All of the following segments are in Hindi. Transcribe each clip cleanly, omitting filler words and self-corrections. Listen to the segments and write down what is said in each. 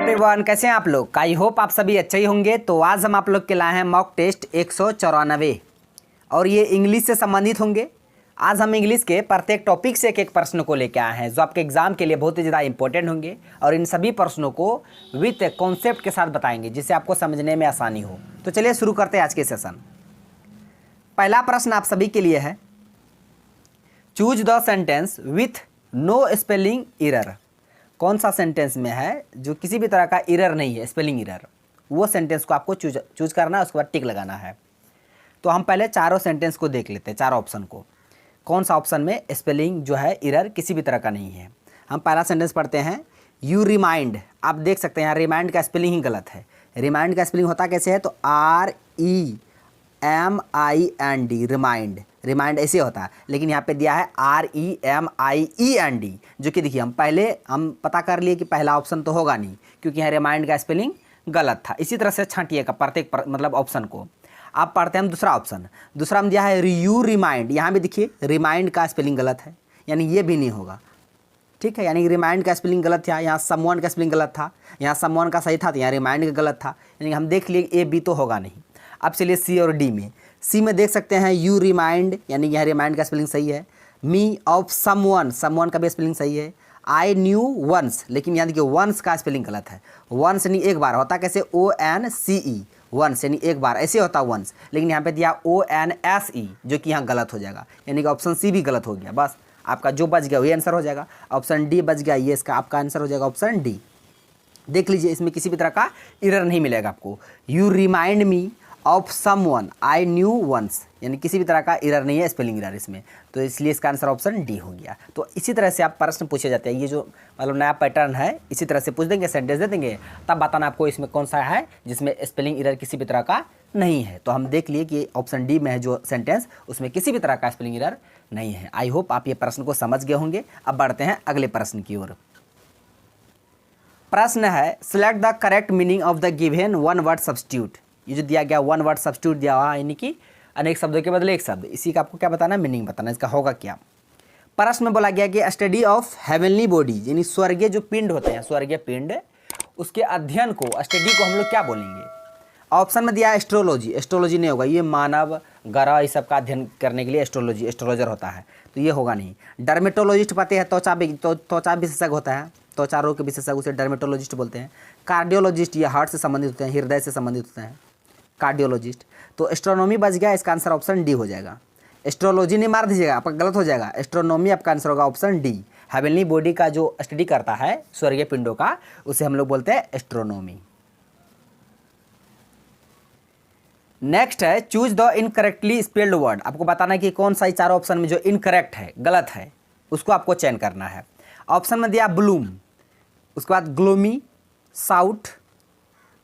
एवरीवन, कैसे हैं आप लोग। आई होप आप सभी अच्छे ही होंगे। तो आज हम आप लोग के लाए हैं मॉक टेस्ट 194 और ये इंग्लिश से संबंधित होंगे। आज हम इंग्लिश के प्रत्येक टॉपिक से एक एक प्रश्न को लेकर आए हैं जो आपके एग्जाम के लिए बहुत ही ज़्यादा इंपॉर्टेंट होंगे और इन सभी प्रश्नों को विथ कॉन्सेप्ट के साथ बताएंगे जिससे आपको समझने में आसानी हो। तो चलिए शुरू करते हैं आज के सेशन। पहला प्रश्न आप सभी के लिए है, choose the sentence with no spelling error. कौन सा सेंटेंस में है जो किसी भी तरह का एरर नहीं है, स्पेलिंग एरर, वो सेंटेंस को आपको चूज करना है, उसके बाद टिक लगाना है। तो हम पहले चारों सेंटेंस को देख लेते हैं, चारों ऑप्शन को, कौन सा ऑप्शन में स्पेलिंग जो है एरर किसी भी तरह का नहीं है। हम पहला सेंटेंस पढ़ते हैं, यू रिमाइंड। आप देख सकते हैं यहाँ रिमाइंड का स्पेलिंग ही गलत है। रिमाइंड का स्पेलिंग होता कैसे है, तो REMIND, रिमाइंड। रिमाइंड ऐसे होता है, लेकिन यहाँ पे दिया है REMIEND, जो कि देखिए हम पता कर लिए कि पहला ऑप्शन तो होगा नहीं क्योंकि यहाँ रिमाइंड का स्पेलिंग गलत था। इसी तरह से छांटिएगा प्रत्येक मतलब ऑप्शन को। आप पढ़ते हैं हम दूसरा ऑप्शन। दूसरा में दिया है यू रिमाइंड। यहाँ भी देखिए रिमाइंड का स्पेलिंग गलत है, यानी ये भी नहीं होगा। ठीक है, यानी रिमाइंड का स्पेलिंग गलत था, यहाँ समवन का स्पेलिंग गलत था, यहाँ समवन का सही था तो यहाँ रिमाइंड का गलत था, यानी हम देख लिए ए बी तो होगा नहीं। अब चलिए सी और डी में। सी में देख सकते हैं यू रिमाइंड, यानी यह रिमाइंड का स्पेलिंग सही है। मी ऑफ समवन, समवन का भी स्पेलिंग सही है। आई न्यू वंस, लेकिन यहाँ देखिए वंस का स्पेलिंग गलत है। वंस यानी एक बार होता कैसे, ONCE, वंस यानी एक बार, ऐसे होता वंस, लेकिन यहाँ पे दिया ONSE, जो कि यहाँ गलत हो जाएगा, यानी कि ऑप्शन सी भी गलत हो गया। बस आपका जो बच गया वही आंसर हो जाएगा। ऑप्शन डी बच गया, ये इसका आपका आंसर हो जाएगा ऑप्शन डी। देख लीजिए, इसमें किसी भी तरह का एरर नहीं मिलेगा आपको। You remind me of someone I new ones, यानी किसी भी तरह का एरर नहीं है, स्पेलिंग एरर इसमें, तो इसलिए इसका आंसर ऑप्शन डी हो गया। तो इसी तरह से आप प्रश्न पूछे जाते हैं, ये जो मतलब नया पैटर्न है, इसी तरह से पूछ देंगे, सेंटेंस दे देंगे, तब बताना आपको इसमें कौन सा है जिसमें स्पेलिंग एरर किसी भी तरह का नहीं है। तो हम देख लिए कि ऑप्शन डी में है जो सेंटेंस, उसमें किसी भी तरह का स्पेलिंग एरर नहीं है। आई होप आप ये प्रश्न को समझ गए होंगे। अब बढ़ते हैं अगले प्रश्न की ओर। प्रश्न है, select the correct meaning of the given one word substitute. ये जो दिया गया वन वर्ड सब्स्टिट्यूट दिया हुआ है, यानी कि अनेक शब्दों के बदले एक शब्द, इसी का आपको क्या बताना है, मीनिंग बताना, इसका होगा क्या। प्रश्न में बोला गया कि स्टडी ऑफ हेवनली बॉडी, यानी स्वर्गीय जो पिंड होते हैं, स्वर्गीय पिंड, उसके अध्ययन को, स्टडी को हम लोग क्या बोलेंगे। ऑप्शन में दिया है एस्ट्रोलॉजी। एस्ट्रोलॉजी नहीं होगा, ये मानव ग्रह इस सब का अध्ययन करने के लिए एस्ट्रोलॉजर होता है, तो ये होगा नहीं। डर्मेटोलॉजिस्ट पते हैं, त्वचा विशेषज्ञ होता है, त्वचा रोग के विशेषज्ञ उसे डर्मेटोलॉजिस्ट बोलते हैं। कार्डियोलॉजिस्ट ये हार्ट से संबंधित होते हैं, हृदय से संबंधित होते हैं, कार्डियोलॉजिस्ट। तो एस्ट्रोनॉमी बच गया, इसका आंसर ऑप्शन डी हो जाएगा। एस्ट्रोलॉजी नहीं मार दीजिएगा, आपका गलत हो जाएगा। एस्ट्रोनॉमी आपका आंसर होगा ऑप्शन डी। हेवनली बॉडी का जो स्टडी करता है स्वर्गीय पिंडों का, उसे हम लोग बोलते हैं एस्ट्रोनॉमी। नेक्स्ट है, choose the incorrectly spelled word. आपको बताना है कि कौन सा चार ऑप्शन में जो इनकरेक्ट है, गलत है, उसको आपको चयन करना है। ऑप्शन में दिया ब्लूम, उसके बाद ग्लोमी, साउट,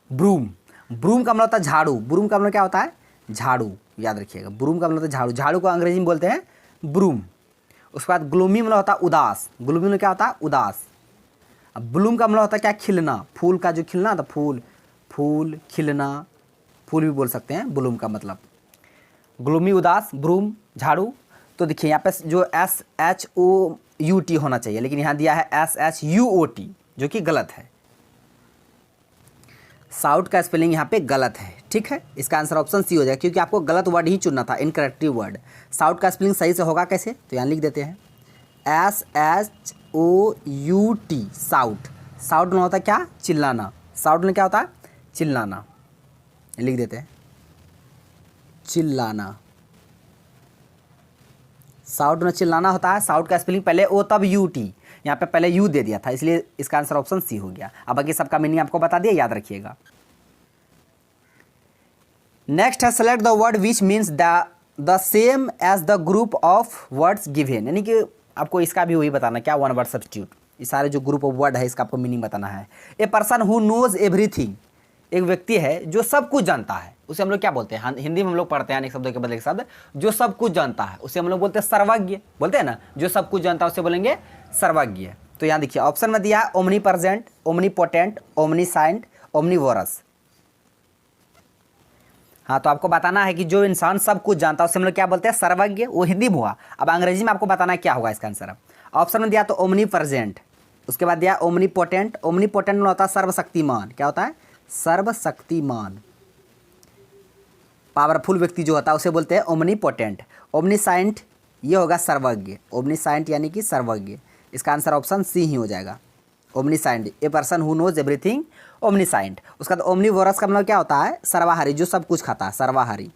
ब्रूम। ब्रूम का मतलब होता है झाड़ू। ब्रूम का मतलब क्या होता है, झाड़ू, याद रखिएगा। ब्रूम का मतलब होता है झाड़ू, झाड़ू को अंग्रेजी में बोलते हैं ब्रूम। उसके बाद ग्लोमी मतलब होता है उदास। ग्लोमी में क्या होता है, उदास। अब ब्लूम का मतलब होता है क्या, खिलना, फूल का जो खिलना था, फूल खिलना, फूल भी बोल सकते हैं ब्लूम का मतलब। ग्लोमी उदास, ब्रूम झाड़ू। तो देखिए यहाँ पे जो SHOUT होना चाहिए, लेकिन यहाँ दिया है SHUOT, जो कि गलत है। साउट का स्पेलिंग यहाँ पे गलत है। ठीक है, इसका आंसर ऑप्शन सी हो जाएगा क्योंकि आपको गलत वर्ड ही चुनना था, इनकरेक्ट वर्ड। साउट का स्पेलिंग सही से होगा कैसे, तो यहाँ लिख देते हैं SHOUT, साउट। साउट में होता है क्या, चिल्लाना। साउट में क्या होता है, चिल्लाना, लिख देते हैं चिल्लाना। साउट में चिल्लाना होता है। साउट का स्पेलिंग पहले ओ तब UT, यहाँ पे पहले यू दे दिया था, इसलिए इसका आंसर ऑप्शन सी हो गया। अब बाकी सबका मीनिंग आपको बता दिया, याद रखिएगा। नेक्स्ट है, select the word which means the same as the group of words given, यानी कि आपको इसका भी वही बताना क्या, वन वर्ड सब्स्टिट्यूट। ये सारे जो ग्रुप ऑफ वर्ड है इसका आपको मीनिंग बताना है। A person who knows everything, एक व्यक्ति है जो सब कुछ जानता है, उसे हम लोग क्या बोलते हैं, हिंदी में हम लोग पढ़ते हैं अनेक शब्दों के बदले एक शब्द, जो सब कुछ जानता है उसे हम लोग बोलते हैं सर्वज्ञ, बोलते हैं ना, जो सब कुछ जानता है उसे बोलेंगे सर्वज्ञ। तो यहाँ देखिए ऑप्शन में दिया omni present, omni potent, ओमनीसाइंट, omnivorous. हाँ, तो आपको बताना है कि जो इंसान सब कुछ जानता है उसे हम लोग क्या बोलते हैं, सर्वज्ञ। वो हिंदी में हुआ। अब अंग्रेजी में आपको बताना है क्या होगा इसका आंसर। ऑप्शन में दिया तो ओमनी प्रेजेंट, उसके बाद दिया ओमनीपोटेंट। ओमनीपोटेंट में होता है सर्वशक्तिमान। क्या होता है? सर्वशक्तिमान। पावरफुल व्यक्ति जो होता है उसे बोलते हैं ओमनीपोटेंट। ओमनीसाइंट ये होगा सर्वज्ञ। ओमनीसाइंट यानी कि सर्वज्ञ। इसका आंसर ऑप्शन सी ही हो जाएगा। Omniscient, a person who knows everything, omniscient. उसका तो ओमनीवोरस का मतलब क्या होता है? सर्वाहारी, जो सब कुछ खाता है, सर्वाहारी।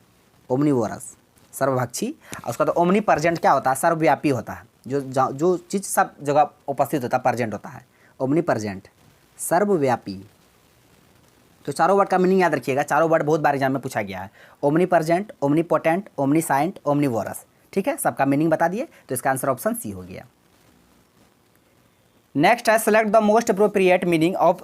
ओमनीवोरस सर्वभक्षी। और उसका तो ओमनी परजेंट क्या होता है? सर्वव्यापी होता है, जो चीज़ सब जगह उपस्थित होता है, परजेंट होता है। ओमनी परजेंट, सर्वव्यापी। तो चारों वर्ड का मीनिंग याद रखिएगा, चारों वर्ड बहुत बार एग्जाम में पूछा गया है। Omni present, omnipotent, ओमनीसाइंट, omnivorous. ठीक है, सबका मीनिंग बता दिए, तो इसका आंसर ऑप्शन सी हो गया। नेक्स्ट है select the most appropriate meaning of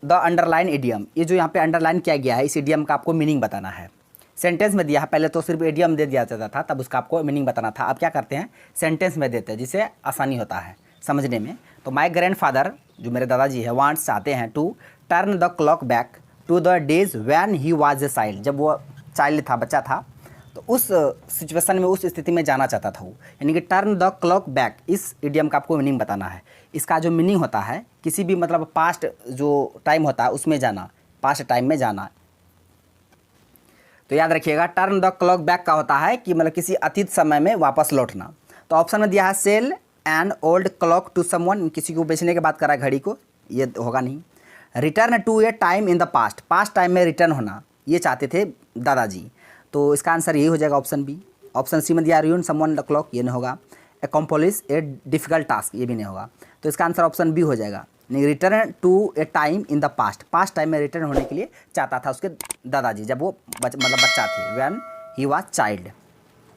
the underline idiom. ये जो यहाँ पे अंडरलाइन किया गया है, इस इडियम का आपको मीनिंग बताना है। सेंटेंस में दिया है, पहले तो सिर्फ इडियम दे दिया जाता था, तब उसका आपको मीनिंग बताना था। अब क्या करते हैं? सेंटेंस में देते हैं, जिससे आसानी होता है समझने में। तो माई ग्रैंडफादर, जो मेरे दादाजी है, वांट्स चाहते हैं to turn the clock back to the days when he was a child. जब वो चाइल्ड था, बच्चा था, तो उस सिचुएशन में, उस स्थिति में जाना चाहता था वो। यानी कि टर्न द क्लॉक बैक, इस इडियम का आपको मीनिंग बताना है। इसका जो मीनिंग होता है, किसी भी मतलब पास्ट जो टाइम होता है उसमें जाना, पास्ट टाइम में जाना। तो याद रखिएगा, टर्न द क्लॉक बैक का होता है कि मतलब किसी अतीत समय में वापस लौटना। तो ऑप्शन में दिया है sell an old clock to someone, किसी को बेचने की बात कर रहा है, घड़ी को, ये होगा नहीं। Return to a time in the past, past time में रिटर्न होना, ये चाहते थे दादाजी। तो इसका आंसर यही हो जाएगा, ऑप्शन बी। ऑप्शन सी में दिया रुइन समवन द क्लॉक, ये नहीं होगा। अकम्प्लिश ए डिफिकल्ट टास्क, ये भी नहीं होगा। तो इसका आंसर ऑप्शन बी हो जाएगा। Return to a time in the past, past time में रिटर्न होने के लिए चाहता था उसके दादाजी, जब वो मतलब बच्चा थे, व्हेन ही वाज चाइल्ड,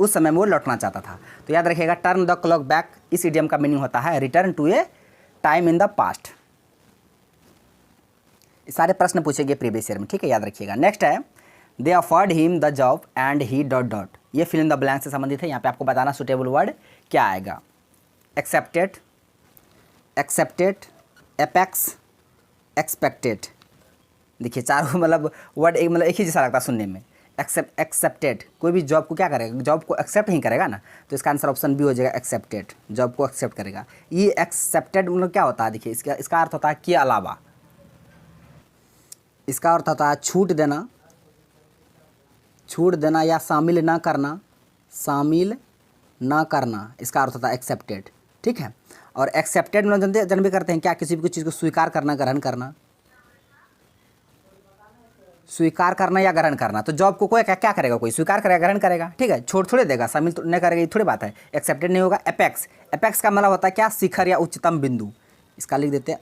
उस समय में वो लौटना चाहता था। तो याद रखिएगा, टर्न द क्लॉक बैक, इस इडियम का मीनिंग होता है return to a time in the past. सारे प्रश्न पूछेंगे प्रीवियस ईयर में, ठीक है, याद रखिएगा। नेक्स्ट है they offered him the job and he dot dot, ये फिल इन द ब्लैंक से संबंधित है। यहाँ पे आपको बताना सुटेबल वर्ड क्या आएगा। Accepted, accepted, apex, expected. देखिए चारों मतलब वर्ड एक ही जैसा लगता है सुनने में। एक्सेप्टेड, कोई भी जॉब को क्या करेगा? जॉब को एक्सेप्ट ही करेगा ना, तो इसका आंसर ऑप्शन बी हो जाएगा, एक्सेप्टेड, जॉब को एक्सेप्ट करेगा। ये एक्सेप्टेड मतलब क्या होता है? देखिए इसका अर्थ होता है के अलावा, इसका अर्थ होता है छूट देना, छूट देना या शामिल ना करना, शामिल ना करना, इसका अर्थ होता है एक्सेप्टेड। ठीक है, और एक्सेप्टेड मतलब जन भी करते हैं क्या? किसी भी चीज़ को स्वीकार करना, ग्रहण करना, स्वीकार करना या ग्रहण करना। तो जॉब को कोई क्या करेगा? कोई स्वीकार करेगा, ग्रहण करेगा, ठीक है, छोड़ थोड़े देगा, शामिल तो नहीं करेगा, ये थोड़ी बात है। एक्सेप्टेड नहीं होगा। एपेक्स, एपेक्स का मतलब होता है क्या? शिखर या उच्चतम बिंदु, इसका लिख देते हैं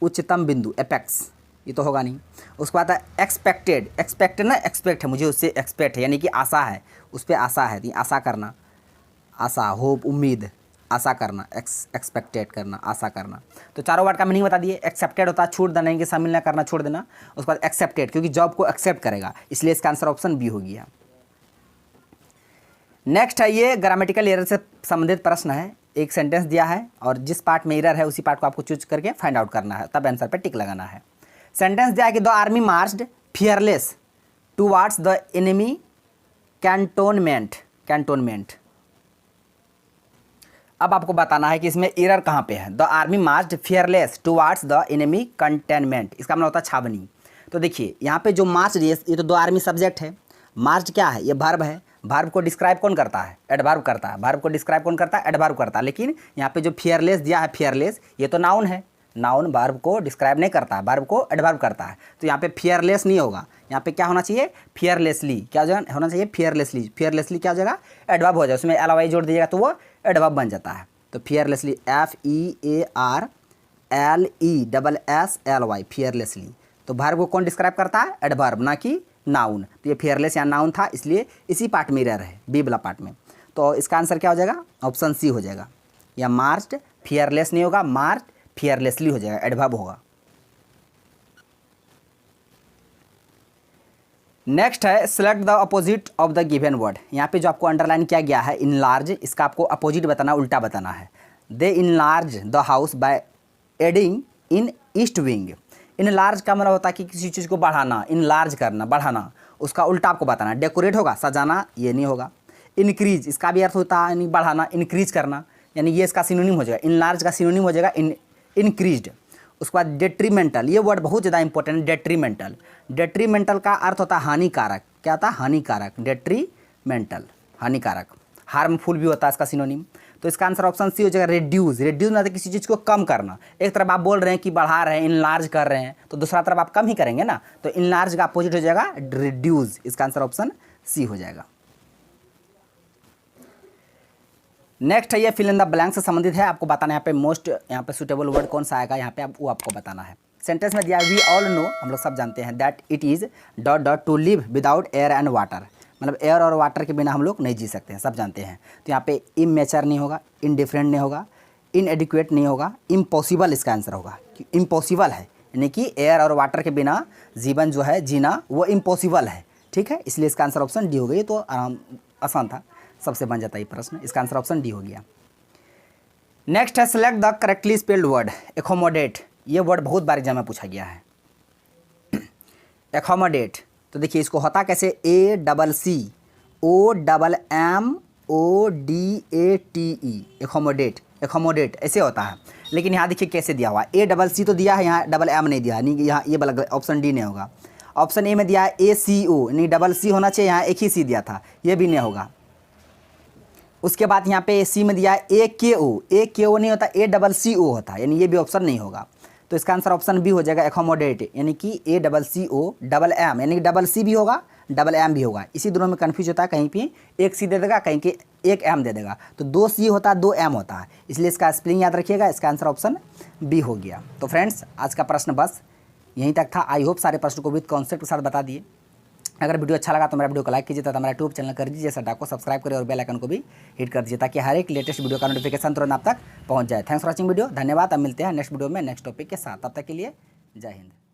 उच्चतम बिंदु, एपेक्स, ये तो होगा नहीं। उसके बाद एक्सपेक्टेड, एक्सपेक्टेड ना, एक्सपेक्ट है, मुझे उससे एक्सपेक्ट है, यानी कि आशा है, उस पर आशा है, आशा करना, आशा, होप, उम्मीद, आशा करना, एक्सपेक्टेड करना, आशा करना। तो चारों वर्ड का मीनिंग बता दिए। एक्सेप्टेड होता है छूट देना, यानी कि शामिल ना करना, छोड़ देना। उसके बाद एक्सेप्टेड, क्योंकि जॉब को एक्सेप्ट करेगा, इसलिए इसका आंसर ऑप्शन बी हो गया। नेक्स्ट है ये ग्रामेटिकल एरर से संबंधित प्रश्न है। एक सेंटेंस दिया है और जिस पार्ट में एरर है उसी पार्ट को आपको चूज करके फाइंड आउट करना है, तब आंसर पर टिक लगाना है। सेंटेंस दिया है कि the army marched fearless towards the enemy cantonment, cantonment. अब आपको बताना है कि इसमें एरर कहाँ पे है। The army marched fearless towards the enemy containment, इसका मतलब होता है छावनी। तो देखिए यहाँ पे जो मार्च, ये तो दो आर्मी सब्जेक्ट है। मार्च क्या है? ये वर्ब है। वर्ब को डिस्क्राइब कौन करता है? एडवर्ब करता है। वर्ब को डिस्क्राइब कौन करता है? एडवर्ब करता है। लेकिन यहाँ पे जो फियरलेस दिया है, फियरलेस, ये तो नाउन है। नाउन वर्ब को डिस्क्राइब नहीं करता है, वर्ब को एडवर्ब करता है। तो यहाँ पे फियरलेस नहीं होगा, यहाँ पे क्या होना चाहिए? फियरलेसली। क्या होना चाहिए? फियरलेसली। फियरलेसली क्या हो जाएगा? एडवर्ब हो जाएगा, उसमें एल जोड़ दीजिएगा तो वो एडवर्ब बन जाता है। तो फियरलेसली, FEARLESSLY, फियरलेसली। तो वर्ब को कौन डिस्क्राइब करता है? एडवर्ब, ना कि नाउन। तो ये फियरलेस या नाउन था, इसलिए इसी पार्ट में एरर है, बी वाला पार्ट में। तो इसका आंसर क्या हो जाएगा? ऑप्शन सी हो जाएगा। या मार्च्ड फियरलेस नहीं होगा, मार्च फियरलेसली हो जाएगा, एडवर्ब होगा। नेक्स्ट है select the opposite of the given word. यहाँ पे जो आपको अंडरलाइन किया गया है इनलार्ज, इसका आपको अपोजिट बताना, उल्टा बताना है। They enlarge the house by adding in east wing. Enlarge का मतलब होता है कि किसी चीज़ को बढ़ाना, इनलार्ज करना, बढ़ाना। उसका उल्टा आपको बताना। डेकोरेट होगा, सजाना, ये नहीं होगा। इंक्रीज, इसका भी अर्थ होता है बढ़ाना, इंक्रीज करना। यानी ये इसका सिनोनिम हो जाएगा, इनलार्ज का सिनोनिम हो जाएगा इंक्रीज्ड। उसके बाद डेट्रीमेंटल, ये वर्ड बहुत ज़्यादा इंपॉर्टेंट है, डेट्रीमेंटल। डेट्रीमेंटल का अर्थ होता है हानिकारक, क्या होता है हानिकारक, डेट्रीमेंटल हानिकारक। हार्मफुल भी होता है इसका सिनोनिम। तो इसका आंसर ऑप्शन सी हो जाएगा रेड्यूस। रेड्यूस मतलब किसी चीज़ को कम करना, एक तरफ आप बोल रहे हैं कि बढ़ा रहे हैं, इनलार्ज कर रहे हैं, तो दूसरा तरफ आप कम ही करेंगे ना, तो इनलार्ज का अपोजिट हो जाएगा रिड्यूस। इसका आंसर ऑप्शन सी हो जाएगा। नेक्स्ट है ये फिल इन द ब्लैंक से संबंधित है, आपको बताना है यहाँ पे मोस्ट यहाँ पे सुटेबल वर्ड कौन सा आएगा, यहाँ पे वो आपको बताना है। सेंटेंस में दिया वी ऑल नो, हम लोग सब जानते हैं, that it is dot dot to live without air and water, मतलब एयर और वाटर के बिना हम लोग नहीं जी सकते हैं, सब जानते हैं। तो यहाँ पे इमेच्योर नहीं होगा, इनडिफरेंट नहीं होगा, इनएडिक्वेट नहीं होगा, इम्पॉसिबल इसका आंसर होगा। इम्पॉसिबल है यानी कि एयर और वाटर के बिना जीवन जो है जीना वो इम्पॉसिबल है, ठीक है, इसलिए इसका आंसर ऑप्शन डी हो गई। तो आसान था, सबसे बन जाता है ये प्रश्न, इसका आंसर ऑप्शन डी हो गया। नेक्स्ट है select the correctly spelled word accommodate. ये वर्ड बहुत बार एग्जाम में पूछा गया है। एकोमोडेट, तो देखिए इसको होता कैसे, ACCOMMODATE, एकोमोडेट, एकोमोडेट ऐसे होता है। लेकिन यहाँ देखिए कैसे दिया हुआ, ACC तो दिया है, यहाँ डबल एम नहीं दिया, नहीं यहाँ ये वाला ऑप्शन डी नहीं होगा। ऑप्शन ए में दिया है ACO, नहीं डबल सी होना चाहिए, यहाँ एक ही सी दिया था, ये भी नहीं होगा। उसके बाद यहाँ पे सी में दिया है AKO नहीं होता, ACCO होता है, यानी ये भी ऑप्शन नहीं होगा। तो इसका आंसर ऑप्शन बी हो जाएगा एकोमोडेट, यानी कि ACCO डबल एम, यानी कि डबल सी भी होगा डबल एम भी होगा। इसी दोनों में कन्फ्यूज होता है, कहीं पे एक सी दे देगा, कहीं के एक एम दे देगा, तो 2 सी होता है 2 एम होता है, इसलिए इसका स्पेलिंग याद रखिएगा। इसका आंसर ऑप्शन बी हो गया। तो फ्रेंड्स आज का प्रश्न बस यहीं तक था। आई होप सारे प्रश्नों को विद कॉन्सेप्ट के साथ बता दिए। अगर वीडियो अच्छा लगा तो मेरा वीडियो को लाइक कीजिए तथा हमारा यूट्यूब चैनल कर दीजिए, सटा को सब्सक्राइब करें और बेल आइकन को भी हिट कर दीजिए ताकि हर एक लेटेस्ट वीडियो का नोटिफिकेशन तुरंत आप तक पहुंच जाए। थैंक्स फॉर वॉचिंग वीडियो, धन्यवाद। अब मिलते हैं नेक्स्ट वीडियो में नेक्स्ट टॉपिक के साथ, तब तक के लिए जय हिंद।